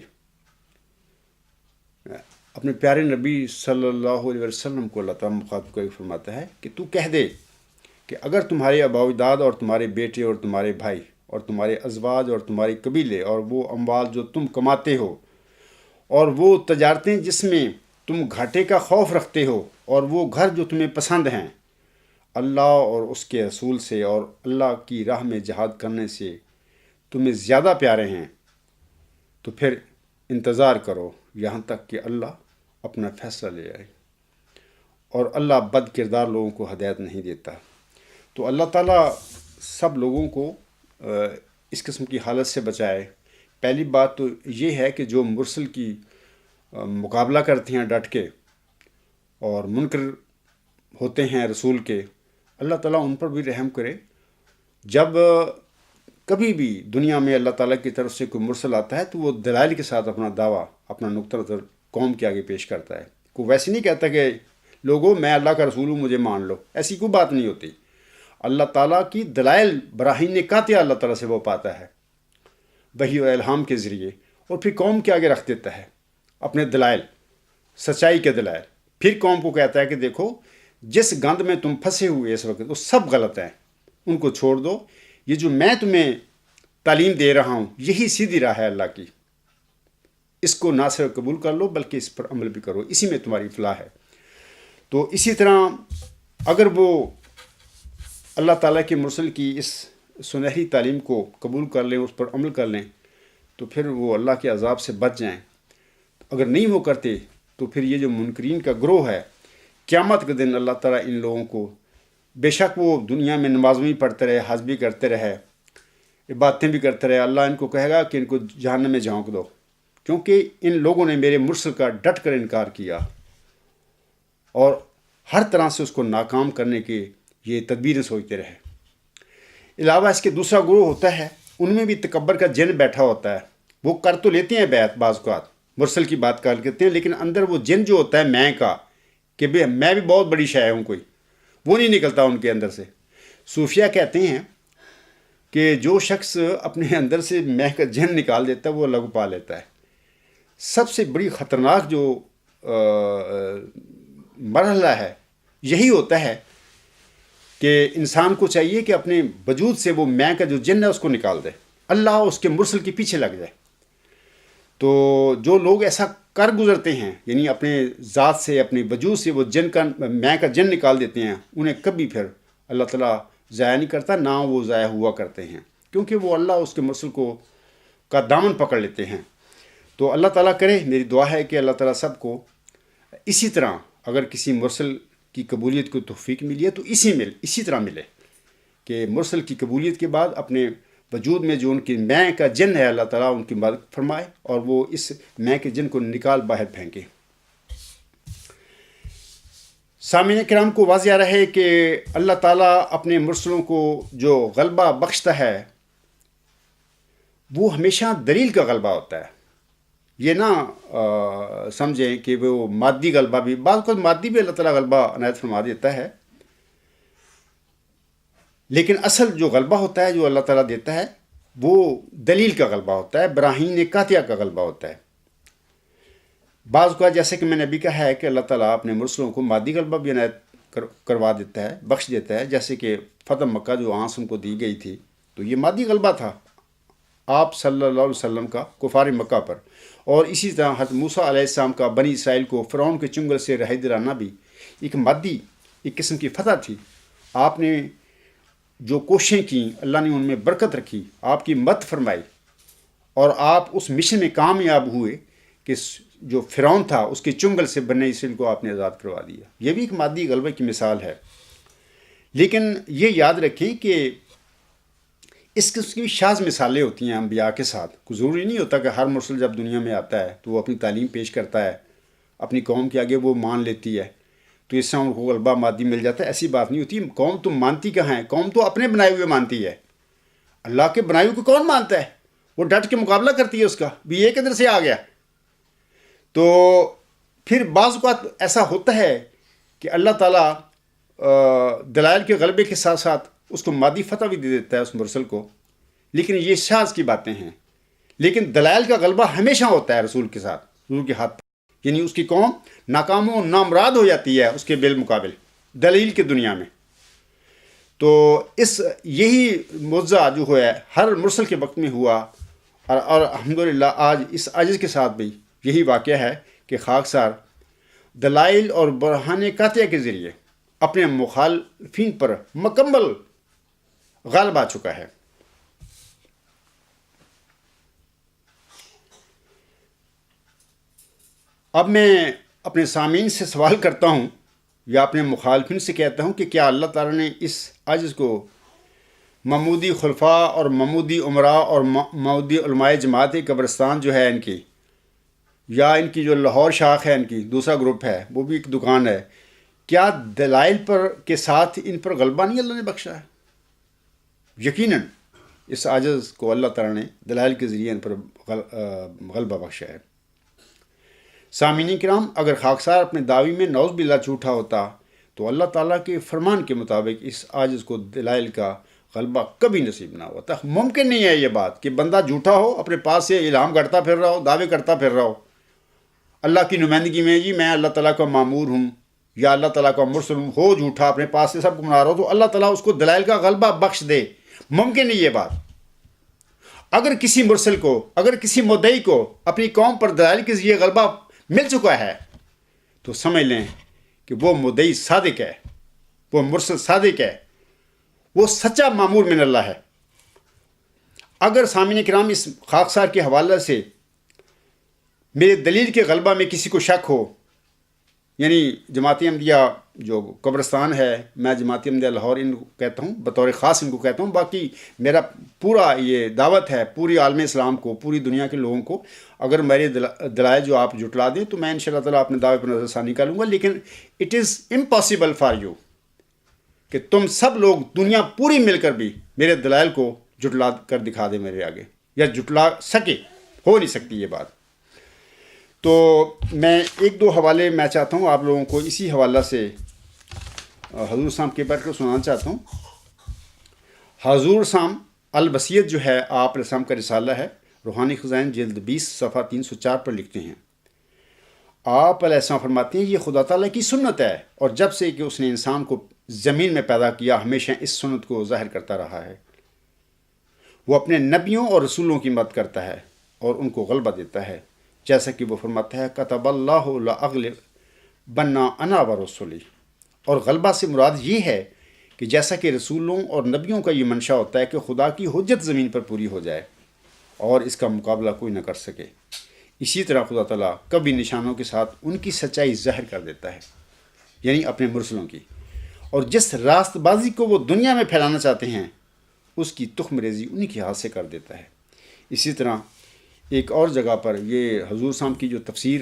اپنے پیارے نبی صلی اللہ علیہ وسلم کو اللہ تعالیٰ مخاطب کر کے فرماتا ہے کہ تو کہہ دے کہ اگر تمہارے آباء و اجداد اور تمہارے بیٹے اور تمہارے بھائی اور تمہارے ازواج اور تمہارے قبیلے اور وہ اموال جو تم کماتے ہو اور وہ تجارتیں جس میں تم گھاٹے کا خوف رکھتے ہو اور وہ گھر جو تمہیں پسند ہیں اللہ اور اس کے رسول سے اور اللہ کی راہ میں جہاد کرنے سے تمہیں زیادہ پیارے ہیں، تو پھر انتظار کرو یہاں تک کہ اللہ اپنا فیصلہ لے آئے، اور اللہ بد کردار لوگوں کو ہدایت نہیں دیتا۔ تو اللہ تعالیٰ سب لوگوں کو اس قسم کی حالت سے بچائے۔ پہلی بات تو یہ ہے کہ جو مرسل کی مقابلہ کرتے ہیں ڈٹ کے اور منکر ہوتے ہیں رسول کے، اللہ تعالیٰ ان پر بھی رحم کرے۔ جب کبھی بھی دنیا میں اللہ تعالیٰ کی طرف سے کوئی مرسل آتا ہے تو وہ دلائل کے ساتھ اپنا دعویٰ، اپنا نقطہ نظر قوم کے آگے پیش کرتا ہے۔ کوئی ویسے نہیں کہتا کہ لوگوں میں اللہ کا رسول ہوں مجھے مان لو، ایسی کوئی بات نہیں ہوتی۔ اللہ تعالیٰ کی دلائل براہین قاطعہ اللہ تعالیٰ سے وہ پاتا ہے وحی و الہام کے ذریعے، اور پھر قوم کے آگے رکھ دیتا ہے اپنے دلائل، سچائی کے دلائل. پھر قوم کو کہتا ہے کہ دیکھو جس گند میں تم پھنسے ہوئے اس وقت وہ سب غلط ہیں، ان کو چھوڑ دو. یہ جو میں تمہیں تعلیم دے رہا ہوں یہی سیدھی راہ ہے اللہ کی، اس کو نہ صرف قبول کر لو بلکہ اس پر عمل بھی کرو، اسی میں تمہاری فلاح ہے. تو اسی طرح اگر وہ اللہ تعالیٰ کے مرسل کی اس سنہری تعلیم کو قبول کر لیں، اس پر عمل کر لیں، تو پھر وہ اللہ کے عذاب سے بچ جائیں. اگر نہیں وہ کرتے تو پھر یہ جو منکرین کا گروہ ہے، قیامت کے دن اللہ تعالیٰ ان لوگوں کو، بے شک وہ دنیا میں نماز بھی پڑھتے رہے، حج بھی کرتے رہے، عبادتیں بھی کرتے رہے، اللہ ان کو کہے گا کہ ان کو جہنم میں جھونک دو، کیونکہ ان لوگوں نے میرے مرسل کا ڈٹ کر انکار کیا اور ہر طرح سے اس کو ناکام کرنے کے یہ تدبیریں سوچتے رہے. علاوہ اس کے دوسرا گروہ ہوتا ہے، ان میں بھی تکبر کا جن بیٹھا ہوتا ہے. وہ کر تو لیتے ہیں بیعت بعض اوقات، مرسل کی بات کر لیتے ہیں، لیکن اندر وہ جن جو ہوتا ہے میں کا، کہ میں بھی بہت بڑی شے ہوں کوئی، وہ نہیں نکلتا ان کے اندر سے. صوفیہ کہتے ہیں کہ جو شخص اپنے اندر سے میں کا جن نکال دیتا ہے وہ اللہ کو پا لیتا ہے. سب سے بڑی خطرناک جو مرحلہ ہے یہی ہوتا ہے کہ انسان کو چاہیے کہ اپنے وجود سے وہ میں کا جو جن ہے اس کو نکال دے، اللہ اس کے مرسل کے پیچھے لگ جائے. تو جو لوگ ایسا کر گزرتے ہیں، یعنی اپنے ذات سے، اپنے وجود سے وہ جن کا میں کا جن نکال دیتے ہیں، انہیں کبھی پھر اللہ تعالیٰ ضائع نہیں کرتا، نہ وہ ضائع ہوا کرتے ہیں، کیونکہ وہ اللہ اس کے مرسل کو کا دامن پکڑ لیتے ہیں. تو اللہ تعالیٰ کرے، میری دعا ہے کہ اللہ تعالیٰ سب کو اسی طرح، اگر کسی مرسل کی قبولیت کو توفیق ملی ہے تو اسی طرح ملے کہ مرسل کی قبولیت کے بعد اپنے وجود میں جو ان کی میں کا جن ہے اللہ تعالیٰ ان کی مدد فرمائے اور وہ اس میں کے جن کو نکال باہر پھینکے. سامعین کرام کو واضح رہے کہ اللہ تعالیٰ اپنے مرسلوں کو جو غلبہ بخشتا ہے وہ ہمیشہ دلیل کا غلبہ ہوتا ہے. یہ نہ سمجھیں کہ وہ مادی غلبہ بھی، بعض اوقات مادی بھی اللہ تعالیٰ غلبہ عنایت فرما دیتا ہے، لیکن اصل جو غلبہ ہوتا ہے جو اللہ تعالیٰ دیتا ہے وہ دلیل کا غلبہ ہوتا ہے، براہین قاطعہ کا غلبہ ہوتا ہے. بعض اوقات جیسے کہ میں نے ابھی کہا ہے کہ اللہ تعالیٰ اپنے مرسلوں کو مادی غلبہ بھی عنایت کروا دیتا ہے، بخش دیتا ہے، جیسے کہ فتح مکہ جو آنسم کو دی گئی تھی تو یہ مادی غلبہ تھا آپ صلی اللہ علیہ وسلم کا کفار مکہ پر. اور اسی طرح حضرت موسیٰ علیہ السلام کا بنی اسرائیل کو فرعون کے چنگل سے رہائی دلانا بھی ایک مادی ایک قسم کی فتح تھی. آپ نے جو کوششیں کیں اللہ نے ان میں برکت رکھی، آپ کی مدد فرمائی اور آپ اس مشن میں کامیاب ہوئے کہ جو فرعون تھا اس کے چنگل سے بنی اسرائیل کو آپ نے آزاد کروا دیا. یہ بھی ایک مادی غلبے کی مثال ہے. لیکن یہ یاد رکھیں کہ اس قسم کی شاذ مثالیں ہوتی ہیں انبیاء کے ساتھ. کوئی ضروری نہیں ہوتا کہ ہر مرسل جب دنیا میں آتا ہے تو وہ اپنی تعلیم پیش کرتا ہے، اپنی قوم کے آگے وہ مان لیتی ہے تو اس سے ان کو غلبہ مادی مل جاتا ہے. ایسی بات نہیں ہوتی. قوم تو مانتی کہاں ہے؟ قوم تو اپنے بنائے ہوئے مانتی ہے. اللہ کے بنائے ہوئے کو کون مانتا ہے؟ وہ ڈٹ کے مقابلہ کرتی ہے اس کا بھی، یہ کدھر سے آ گیا. تو پھر بعض اوقات ایسا ہوتا ہے کہ اللہ تعالیٰ دلائل کے غلبے کے ساتھ ساتھ اس کو مادی فتح بھی دے دیتا ہے اس مرسل کو. لیکن یہ شاذ کی باتیں ہیں. لیکن دلائل کا غلبہ ہمیشہ ہوتا ہے رسول کے ساتھ، رسول کے ہاتھ، یعنی اس کی قوم ناکام و نامراد ہو جاتی ہے اس کے بالمقابل دلیل کی دنیا میں. تو یہی معجزہ جو ہوا ہے ہر مرسل کے وقت میں ہوا، اور الحمدللہ آج اس عجز کے ساتھ بھی یہی واقعہ ہے کہ خاکسار دلائل اور برہان قاطعہ کے ذریعے اپنے مخالفین پر مکمل غالب آ چکا ہے. اب میں اپنے سامعین سے سوال کرتا ہوں یا اپنے مخالفین سے کہتا ہوں کہ کیا اللہ تعالیٰ نے اس عجز کو محمودی خلفاء اور محمودی عمراء اور محمودی علماء جماعت قبرستان جو ہے ان کی، یا ان کی جو لاہور شاخ ہے، ان کی دوسرا گروپ ہے، وہ بھی ایک دکان ہے، کیا دلائل پر کے ساتھ ان پر غلبہ نہیں اللہ نے بخشا ہے؟ یقیناً اس عجز کو اللہ تعالیٰ نے دلائل کے ذریعے ان پر غلبہ بخشا ہے. سامعین کرام، اگر خاکسار اپنے دعوی میں نعوذ باللہ جھوٹا ہوتا تو اللہ تعالیٰ کے فرمان کے مطابق اس عاجز کو دلائل کا غلبہ کبھی نصیب نہ ہوتا. ممکن نہیں ہے یہ بات کہ بندہ جھوٹا ہو، اپنے پاس سے الہام کرتا پھر رہا ہو، دعوے کرتا پھر رہا ہو اللہ کی نمائندگی میں، جی میں اللہ تعالیٰ کا مامور ہوں یا اللہ تعالیٰ کا مرسل ہوں، ہو جھوٹا اپنے پاس سے سب کو منا رہا ہو، تو اللہ تعالیٰ اس کو دلائل کا غلبہ بخش دے. ممکن نہیں یہ بات. اگر کسی مرسل کو، اگر کسی مدعی کو اپنی قوم پر دلائل کے ذریعے غلبہ مل چکا ہے تو سمجھ لیں کہ وہ مدعی صادق ہے، وہ مرسل صادق ہے، وہ سچا مامور من اللہ ہے. اگر سامعین کرام اس خاکسار کے حوالے سے میرے دلیل کے غلبہ میں کسی کو شک ہو، یعنی جماعت احمدیہ جو قبرستان ہے، میں جماعت احمدیہ لاہور ان کو کہتا ہوں، بطور خاص ان کو کہتا ہوں، باقی میرا پورا یہ دعوت ہے پوری عالم اسلام کو، پوری دنیا کے لوگوں کو، اگر میرے دلائل جو آپ جھٹلا دیں تو میں انشاءاللہ تعالیٰ اپنے دعوے پر نظر ثانی کروں گا. لیکن it is impossible for you کہ تم سب لوگ دنیا پوری مل کر بھی میرے دلائل کو جھٹلا کر دکھا دیں میرے آگے، یا جھٹلا سکے. ہو نہیں سکتی یہ بات. تو میں ایک دو حوالے میں چاہتا ہوں آپ لوگوں کو اسی حوالہ سے حضور صاحب کے بارے میں سنانا چاہتا ہوں. حضور صاحب البصیرت جو ہے آپ علیہ السلام کا رسالہ ہے، روحانی خزائن جلد 20 صفحہ 304 پر لکھتے ہیں. آپ علیہ السلام فرماتے ہیں یہ خدا تعالیٰ کی سنت ہے، اور جب سے کہ اس نے انسان کو زمین میں پیدا کیا ہمیشہ اس سنت کو ظاہر کرتا رہا ہے. وہ اپنے نبیوں اور رسولوں کی مدد کرتا ہے اور ان کو غلبہ دیتا ہے، جیسا کہ وہ فرماتا ہے کتب اللہ لأغلبن انا ورسلی. اور غلبہ سے مراد یہ ہے کہ جیسا کہ رسولوں اور نبیوں کا یہ منشا ہوتا ہے کہ خدا کی حجت زمین پر پوری ہو جائے اور اس کا مقابلہ کوئی نہ کر سکے، اسی طرح خدا تعالیٰ کبھی نشانوں کے ساتھ ان کی سچائی ظاہر کر دیتا ہے، یعنی اپنے مرسلوں کی. اور جس راست بازی کو وہ دنیا میں پھیلانا چاہتے ہیں اس کی تخم ریزی انہی کے ہاتھ سے کر دیتا ہے. اسی طرح ایک اور جگہ پر یہ حضور صاحب کی جو تفسیر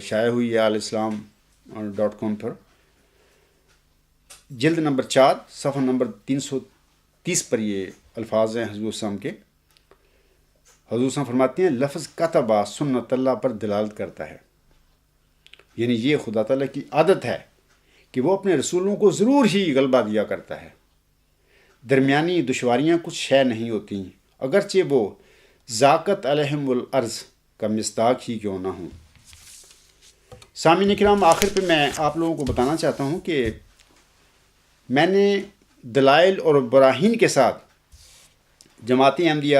شائع ہوئی ہے alislam.com پر، جلد نمبر 4 صفحہ نمبر 330 پر یہ الفاظ ہیں حضور صاحب کے. حضور صاحب فرماتے ہیں لفظ کتبہ سنت اللہ پر دلالت کرتا ہے، یعنی یہ خدا تعالیٰ کی عادت ہے کہ وہ اپنے رسولوں کو ضرور ہی غلبہ دیا کرتا ہے. درمیانی دشواریاں کچھ شے نہیں ہوتی، اگرچہ وہ ذاکت علیہم الارض کا مصداق ہی کیوں نہ ہوں. سامعین کرام، آخر پہ میں آپ لوگوں کو بتانا چاہتا ہوں کہ میں نے دلائل اور براہین کے ساتھ جماعت احمدیہ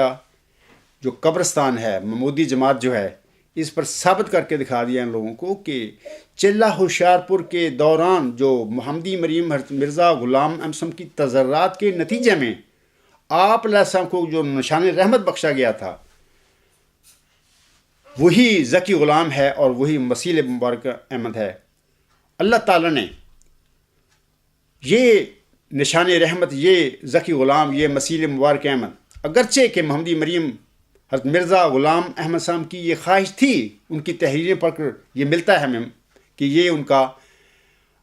جو قبرستان ہے، محمودی جماعت جو ہے، اس پر ثابت کر کے دکھا دیا ان لوگوں کو کہ چلہ ہوشیارپور کے دوران جو محمدی مریم مرزا غلام احمد کی تذرات کے نتیجے میں آپ علیہ السلام کو جو نشان رحمت بخشا گیا تھا وہی ذکی غلام ہے اور وہی مسیح مبارک احمد ہے. اللہ تعالیٰ نے یہ نشان رحمت، یہ ذکی غلام، یہ مسیح مبارک احمد، اگرچہ کہ محمدی مریم حضرت مرزا غلام احمد صاحب کی یہ خواہش تھی، ان کی تحریریں پڑھ کر یہ ملتا ہے ہمیں کہ یہ ان کا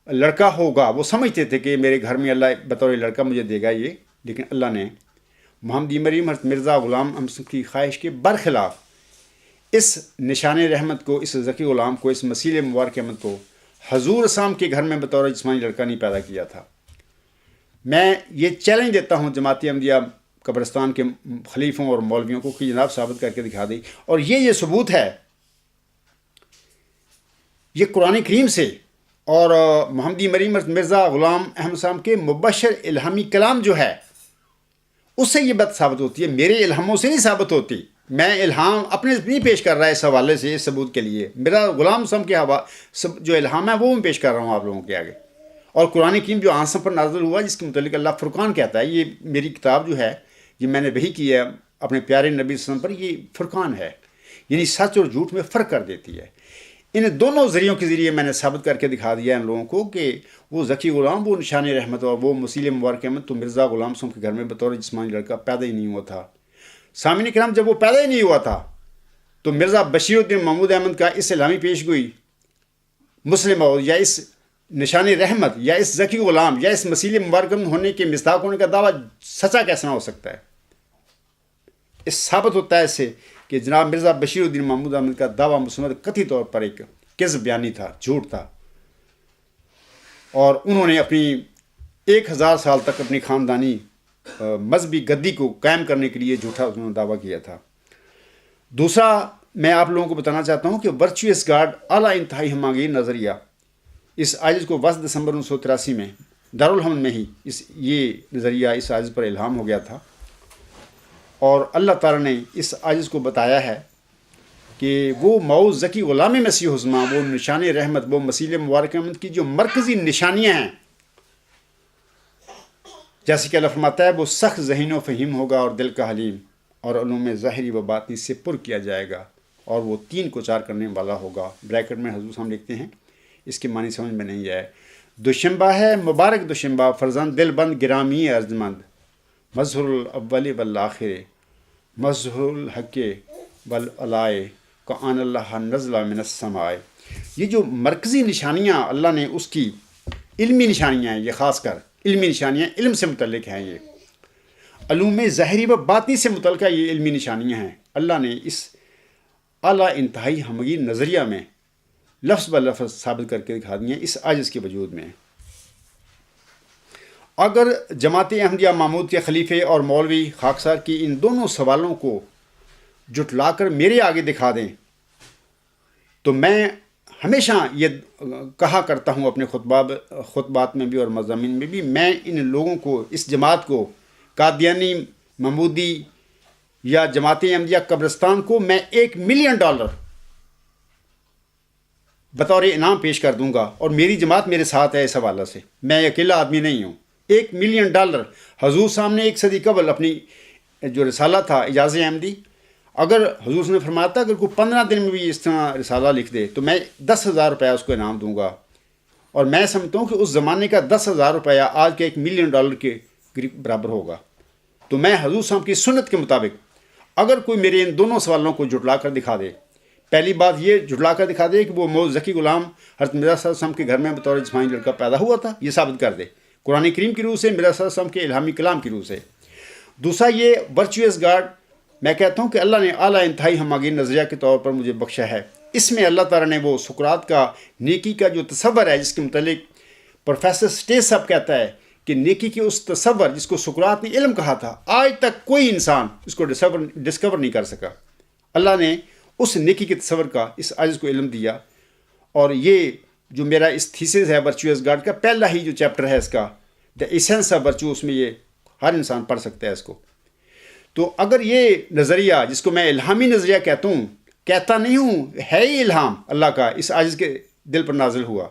لڑکا ہوگا، وہ سمجھتے تھے کہ میرے گھر میں اللہ بطور لڑکا مجھے دے گا یہ، لیکن اللہ نے محمدی مریم حضرت مرزا غلام احمد صاحب کی خواہش کے برخلاف اس نشان رحمت کو، اس ذکی غلام کو، اس مسیح مبارک احمد کو حضور صاحب کے گھر میں بطور جسمانی لڑکا نہیں پیدا کیا تھا. میں یہ چیلنج دیتا ہوں جماعت احمدیہ قبرستان کے خلیفوں اور مولویوں کو کہ جناب ثابت کر کے دکھا دیں. اور یہ ثبوت ہے، یہ قرآن کریم سے اور محمدی مریم مرزا غلام احمد صاحب کے مبشر الہامی کلام جو ہے اس سے یہ بات ثابت ہوتی ہے، میرے الہاموں سے نہیں ثابت ہوتی. میں الہام اپنے نہیں پیش کر رہا ہے اس حوالے سے، اس ثبوت کے لیے میرا غلام صاحب کے جو الہام ہے وہ میں پیش کر رہا ہوں آپ لوگوں کے آگے. اور قرآن کریم جو آنسم پر نازل ہوا جس کے متعلق اللہ فرقان کہتا ہے، یہ میری کتاب جو ہے یہ میں نے وہی کی ہے اپنے پیارے نبی صلی اللہ علیہ وسلم پر، یہ فرقان ہے، یعنی سچ اور جھوٹ میں فرق کر دیتی ہے. ان دونوں ذریعوں کے ذریعے میں نے ثابت کر کے دکھا دیا ان لوگوں کو کہ وہ ذکی غلام، وہ نشان رحمت اور وہ مسیح مبارک احمد تو مرزا غلام صاحب کے گھر میں بطور جسمانی لڑکا پیدا ہی نہیں ہوا تھا. سامعین کرام، جب وہ پیدا ہی نہیں ہوا تھا تو مرزا بشیر الدین محمود احمد کا اس الہامی پیش گوئی مسلم یا اس نشان رحمت یا اس ذکی غلام یا اس مسیح مبارک ہونے کے مصداق ہونے کا دعویٰ سچا کیسا نہ ہو سکتا ہے؟ اس ثابت ہوتا ہے اس سے کہ جناب مرزا بشیر الدین محمود احمد کا دعویٰ مسلمت قطعی طور پر ایک کذب بیانی تھا، جھوٹ تھا. اور انہوں نے اپنی 1000 سال تک اپنی خاندانی مذہبی گدی کو قائم کرنے کے لیے جھوٹا انہوں نے دعویٰ کیا تھا۔ دوسرا میں آپ لوگوں کو بتانا چاہتا ہوں کہ ورچوئس گاڈ اعلیٰ انتہائی ہمانگیر نظریہ، اس عاجز کو 10 دسمبر 1983 میں دارالحمد میں ہی یہ نظریہ اس عاجز پر الہام ہو گیا تھا، اور اللہ تعالیٰ نے اس عاجز کو بتایا ہے کہ وہ معوذ ذکی غلام مسیح الزما، وہ نشان رحمت، وہ مسیح مبارک احمد کی جو مرکزی نشانیاں ہیں، جیسے کہ اللہ فرماتا ہے وہ سخت ذہین و فہیم ہوگا اور دل کا حلیم، اور علوم ظاہری و باطنی سے پر کیا جائے گا، اور وہ 3 کو 4 کرنے والا ہوگا۔ بریکٹ میں حضور ہم لکھتے ہیں، اس کے معنی سمجھ میں نہیں آئے۔ دوشنبہ ہے مبارک دوشنبہ، فرزند دل بند گرامی ارجمند، مظہر الاول والآخر، مظہر الحق والعلائے کآن اللہ نزل من السماء۔ یہ جو مرکزی نشانیاں اللہ نے اس کی علمی نشانیاں ہیں، یہ خاص کر علمی نشانیاں علم سے متعلق ہیں، یہ علوم ظاہری و باطنی سے متعلقہ یہ علمی نشانیاں ہیں، اللہ نے اس اعلیٰ انتہائی ہمگیر نظریہ میں لفظ ب لفظ ثابت کر کے دکھا دیا اس عاجز کے وجود میں۔ اگر جماعت احمدیہ محمود کے خلیفے اور مولوی خاکسار کی ان دونوں سوالوں کو جھٹلا کر میرے آگے دکھا دیں تو میں ہمیشہ یہ کہا کرتا ہوں اپنے خطبات میں بھی اور مضامین میں بھی، میں ان لوگوں کو، اس جماعت کو، قادیانی، محمودی یا جماعت احمدیہ قبرستان کو میں $1 ملین بطور انعام پیش کر دوں گا، اور میری جماعت میرے ساتھ ہے اس حوالے سے، میں اکیلا آدمی نہیں ہوں۔ $1 ملین حضور صاحب نے 1 صدی قبل اپنی جو رسالہ تھا اعجاز احمدی، اگر حضور نے فرمایا تھا اگر کوئی 15 دن میں بھی اس طرح رسالہ لکھ دے تو میں $10,000 اس کو انعام دوں گا، اور میں سمجھتا ہوں کہ اس زمانے کا $10,000 آج کے $1 ملین کے برابر ہوگا۔ تو میں حضور صاحب کی سنت کے مطابق اگر کوئی میرے ان دونوں سوالوں کو جھٹلا کر دکھا دے، پہلی بات یہ جھٹلا کر دکھا دے کہ وہ معوذ ذکی غلام حضرت مرزا صلی اللہ علیہ وسلم کے گھر میں بطور جسمانی لڑکا پیدا ہوا تھا، یہ ثابت کر دے قرآن کریم کی روح سے، مرزا صلی اللہ علیہ وسلم کے الہامی کلام کی روح سے۔ دوسرا یہ ورچوئس گاڈ میں کہتا ہوں کہ اللہ نے اعلیٰ انتہائی ہمانگیر نظریہ کے طور پر مجھے بخشا ہے۔ اس میں اللہ تعالیٰ نے وہ سقراط کا نیکی کا جو تصور ہے، جس کے متعلق پروفیسر سٹیس صاحب کہتا ہے کہ نیکی کے اس تصور جس کو سقراط نے علم کہا تھا، آج تک کوئی انسان اس کو ڈسکور نہیں کر سکا۔ اللہ نے اس نیکی کے تصور کا اس عاجز کو علم دیا، اور یہ جو میرا اس تھیسس ہے ورچوئس گاڈ کا، پہلا ہی جو چیپٹر ہے اس کا، دا ایسنس آف ورچو، اس میں یہ ہر انسان پڑھ سکتا ہے اس کو۔ تو اگر یہ نظریہ جس کو میں الہامی نظریہ کہتا نہیں ہوں، ہے ہی الہام اللہ کا، اس عاجز کے دل پر نازل ہوا،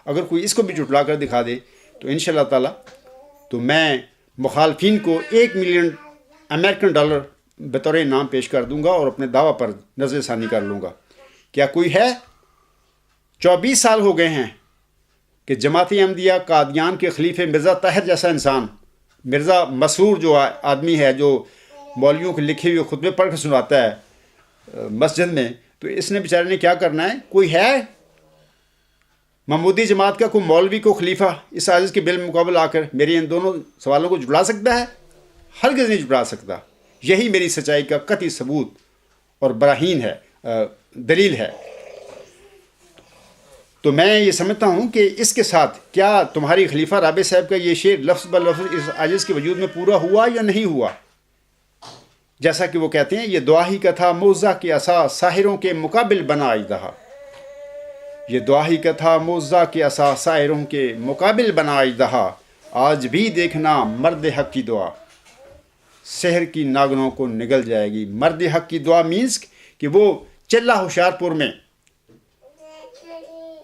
اگر کوئی اس کو بھی جھٹلا کر دکھا دے تو انشاءاللہ تعالی تو میں مخالفین کو $1 ملین بطور انعام پیش کر دوں گا، اور اپنے دعویٰ پر نظر ثانی کر لوں گا۔ کیا کوئی ہے؟ 24 سال ہو گئے ہیں کہ جماعت احمدیہ قادیان کے خلیفے مرزا طاہر جیسا انسان، مرزا مسرور جو آدمی ہے جو مولویوں کے لکھے ہوئے خطبے پڑھ کے سناتا ہے مسجد میں، تو اس نے بیچارے نے کیا کرنا ہے؟ کوئی ہے محمودی جماعت کا کوئی مولوی کو خلیفہ اس عاجز کے بالمقابل آ کر میرے ان دونوں سوالوں کو جھٹلا سکتا ہے؟ ہرگز نہیں جھٹلا سکتا۔ یہی میری سچائی کا قطعی ثبوت اور براہین ہے، دلیل ہے۔ تو میں یہ سمجھتا ہوں کہ اس کے ساتھ کیا تمہاری خلیفہ رابع صاحب کا یہ شعر لفظ بہ لفظ اس عاجز کے وجود میں پورا ہوا یا نہیں ہوا؟ جیسا کہ وہ کہتے ہیں، یہ دعا ہی کا تھا موزہ کے عصا ساحروں کے مقابل بنا اژدہا، یہ دعا ہی کا تھا موزہ کے عصا ساحروں کے مقابل بنا اژدہا، آج بھی دیکھنا مرد حق کی دعا سحر کی ناگنوں کو نگل جائے گی۔ مرد حق کی دعا مینس کہ وہ چلہ ہوشیارپور میں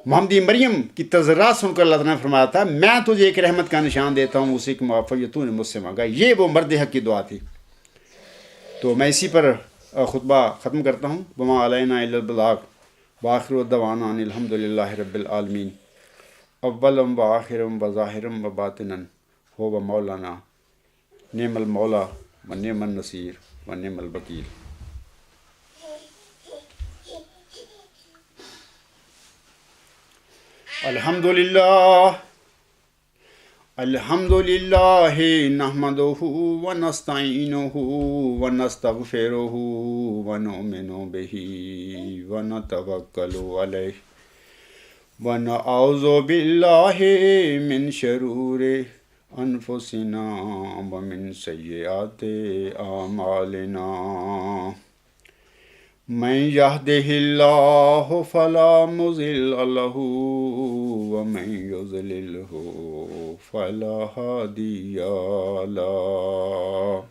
محمدی مریم کی تذرات سن کر اللہ تعالیٰ نے فرمایا تھا، میں تجھے ایک رحمت کا نشان دیتا ہوں، اسی کے موافق جو تو نے مجھ سے مانگا، یہ وہ مرد حق کی دعا تھی۔ تو میں اسی پر خطبہ ختم کرتا ہوں۔ وما علینا الا البلاغ وآخر دعوانا ان الحمد للہ رب العالمین، اولم و آخرم و ظاہرم و باطنن هو مولانا نعم المولا و نعم النصیر و نعم الوکیل۔ الحمد للہ نحمدہ و نستعینہ و نستغفرہ و نؤمن بہ و نتوکل علیہ ونعوذ باللہ من شرور انفسنا ومن سیئات اعمالنا من يهده الله فلا مضل له ومن يضلله فلا هادي له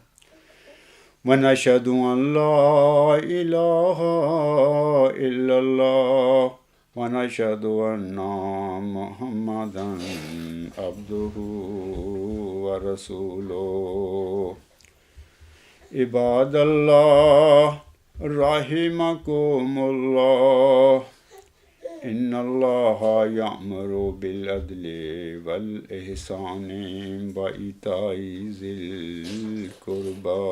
ونشهد أن لا إله إلا الله ونشهد أن محمدا عبده ورسوله عباد الله رحمكم الله إن الله يأمر بالعدل والإحسان وإيتاء ذي القربى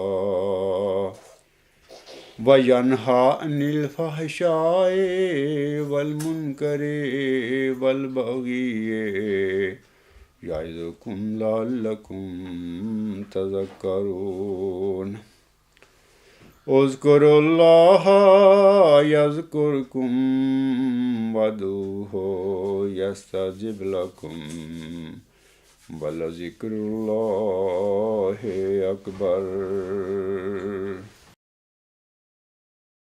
وينهى عن الفحشاء والمنكر والبغي يعظكم لعلكم تذكرون اذكروا الله يذكركم وادعوه يستجب لكم ولذكر الله أكبر